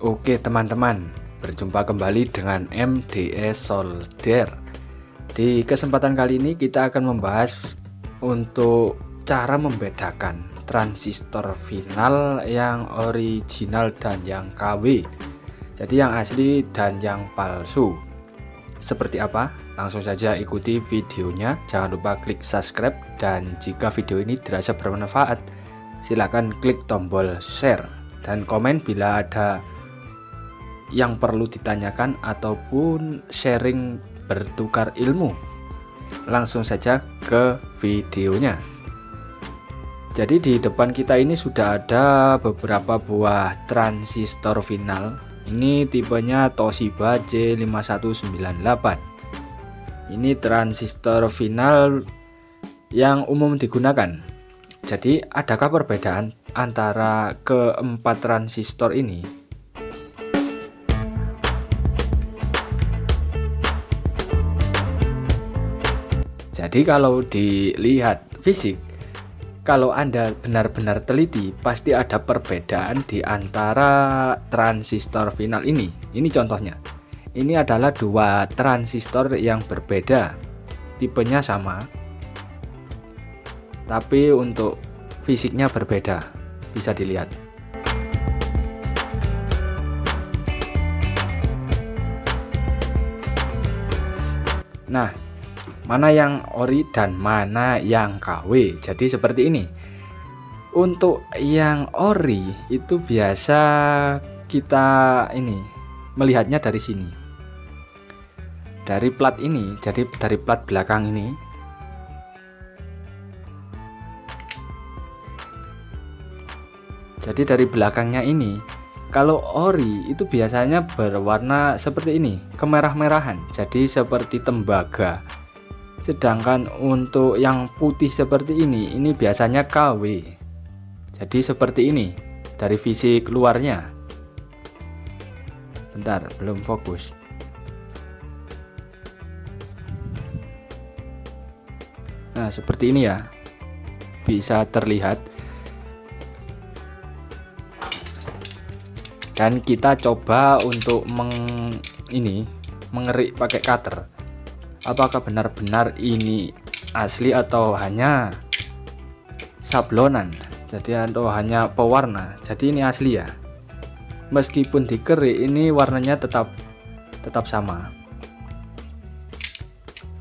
Oke teman-teman, berjumpa kembali dengan MDS Solder. Di kesempatan kali ini kita akan membahas untuk cara membedakan transistor final yang original dan yang KW. Jadi yang asli dan yang palsu. Seperti apa? Langsung saja ikuti videonya. Jangan lupa klik subscribe, dan jika video ini dirasa bermanfaat, silakan klik tombol share dan komen bila ada yang perlu ditanyakan ataupun sharing bertukar ilmu. Langsung saja ke videonya. Jadi di depan kita ini sudah ada beberapa buah transistor final. Ini tipenya Toshiba J5198. Ini transistor final yang umum digunakan. Jadi adakah perbedaan antara keempat transistor ini? Jadi kalau dilihat fisik, kalau Anda benar-benar teliti, pasti ada perbedaan di antara transistor final ini. Ini contohnya. Ini adalah dua transistor yang berbeda. Tipenya sama, tapi untuk fisiknya berbeda. Bisa dilihat. Nah, mana yang ori dan mana yang KW. Jadi seperti ini. Untuk yang ori itu biasa kita melihatnya dari sini. Dari plat ini, jadi dari plat belakang ini. Jadi dari belakangnya ini, kalau ori itu biasanya berwarna seperti ini, kemerah-merahan. Jadi seperti tembaga. Sedangkan untuk yang putih seperti ini biasanya KW. Jadi seperti ini dari fisik luarnya. Bentar, belum fokus. Nah, seperti ini ya. Bisa terlihat. Dan kita coba untuk mengerik pakai cutter. Apakah benar-benar ini asli atau hanya sablonan, jadi atau hanya pewarna. Jadi ini asli ya, meskipun dikerik ini warnanya tetap sama.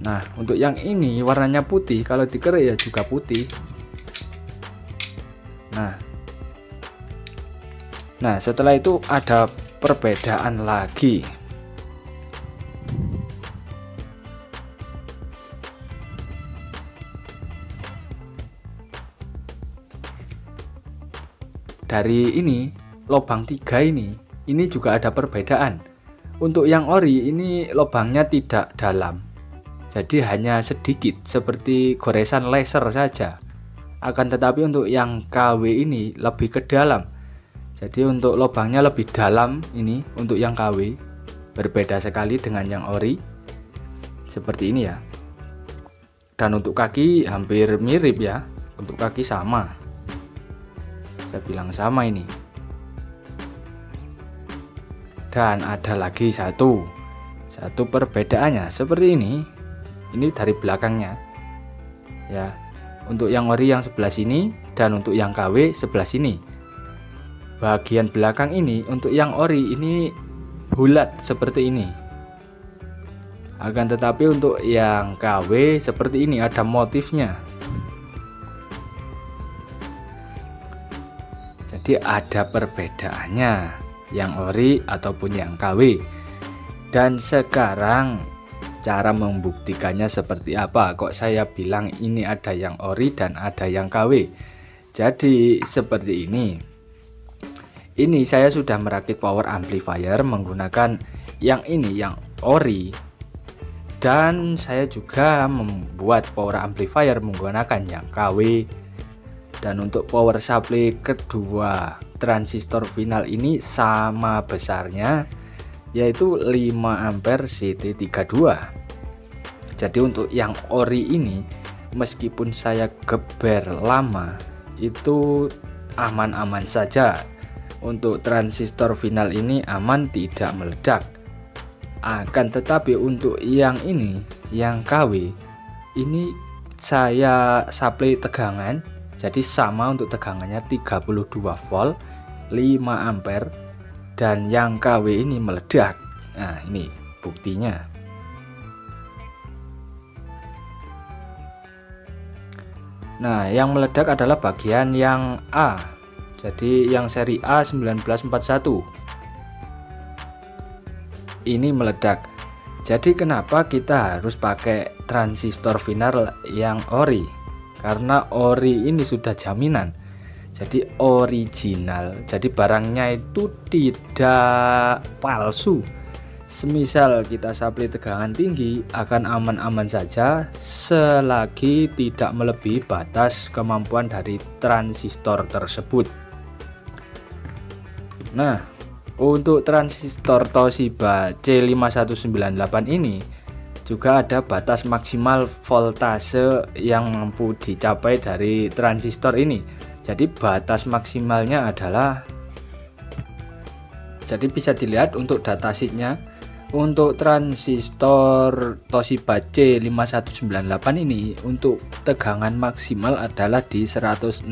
Nah, untuk yang ini warnanya putih, kalau dikerik ya juga putih. Nah setelah itu ada perbedaan lagi. Dari ini lubang 3 ini juga ada perbedaan. Untuk yang ori ini lubangnya tidak dalam, jadi hanya sedikit seperti goresan laser saja. Akan tetapi untuk yang KW ini lebih ke dalam, jadi untuk lubangnya lebih dalam. Ini untuk yang KW berbeda sekali dengan yang ori. Seperti ini ya. Dan untuk kaki hampir mirip ya. Untuk kaki sama. Saya bilang sama ini. Dan ada lagi satu perbedaannya seperti ini. Ini dari belakangnya ya. Untuk yang ori yang sebelah sini, dan untuk yang KW sebelah sini. Bagian belakang ini untuk yang ori ini bulat seperti ini. Akan tetapi untuk yang KW seperti ini, ada motifnya. Jadi ada perbedaannya yang ori ataupun yang KW. Dan sekarang cara membuktikannya seperti apa? Kok saya bilang ini ada yang ori dan ada yang KW? Jadi seperti ini. Ini saya sudah merakit power amplifier menggunakan yang ori. Dan saya juga membuat power amplifier menggunakan yang KW. Dan untuk power supply kedua transistor final ini sama besarnya, yaitu 5 ampere CT32. Jadi untuk yang ori ini, meskipun saya geber lama, itu aman-aman saja. untuk transistor final ini aman, tidak meledak. Akan tetapi untuk yang ini, yang KW ini saya supply tegangan, jadi sama untuk tegangannya 32 volt 5 ampere, dan yang KW ini meledak. Nah, ini buktinya. Nah, yang meledak adalah bagian yang A, jadi yang seri A1941 ini meledak. Jadi kenapa kita harus pakai transistor final yang ori? Karena ori ini sudah jaminan, jadi original, jadi barangnya itu tidak palsu. Semisal kita supply tegangan tinggi akan aman-aman saja selagi tidak melebihi batas kemampuan dari transistor tersebut. Nah, untuk transistor Toshiba C5198 ini juga ada batas maksimal voltase yang mampu dicapai dari transistor ini. Jadi batas maksimalnya adalah, jadi bisa dilihat untuk datasheetnya. Untuk transistor Toshiba C5198 ini untuk tegangan maksimal adalah di 160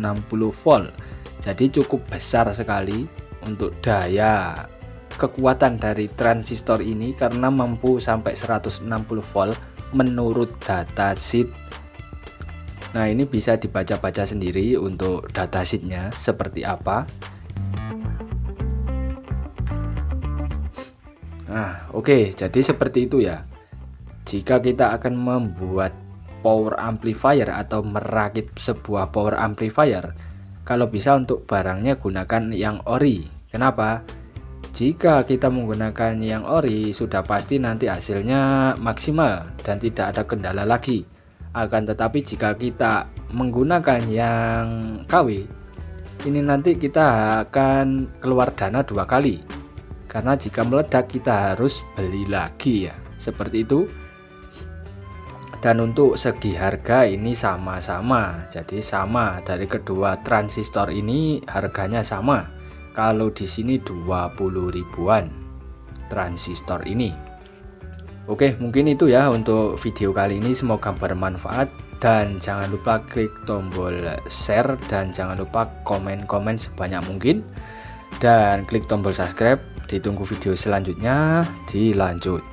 volt. Jadi cukup besar sekali untuk daya kekuatan dari transistor ini karena mampu sampai 160 volt menurut datasheet. Nah, ini bisa dibaca-baca sendiri untuk datasheetnya seperti apa. Nah, oke, jadi seperti itu ya. Jika kita akan membuat power amplifier atau merakit sebuah power amplifier, kalau bisa untuk barangnya gunakan yang ori. Kenapa? Jika kita menggunakan yang ori, sudah pasti nanti hasilnya maksimal dan tidak ada kendala lagi. Akan tetapi jika kita menggunakan yang KW, ini nanti kita akan keluar dana 2 kali. Karena jika meledak kita harus beli lagi ya, seperti itu. Dan untuk segi harga ini sama-sama, jadi sama dari kedua transistor ini harganya sama. Kalau di sini 20 ribuan transistor ini. Oke, mungkin itu ya untuk video kali ini, semoga bermanfaat dan jangan lupa klik tombol share dan jangan lupa komen-komen sebanyak mungkin dan klik tombol subscribe. Ditunggu video selanjutnya, dilanjut.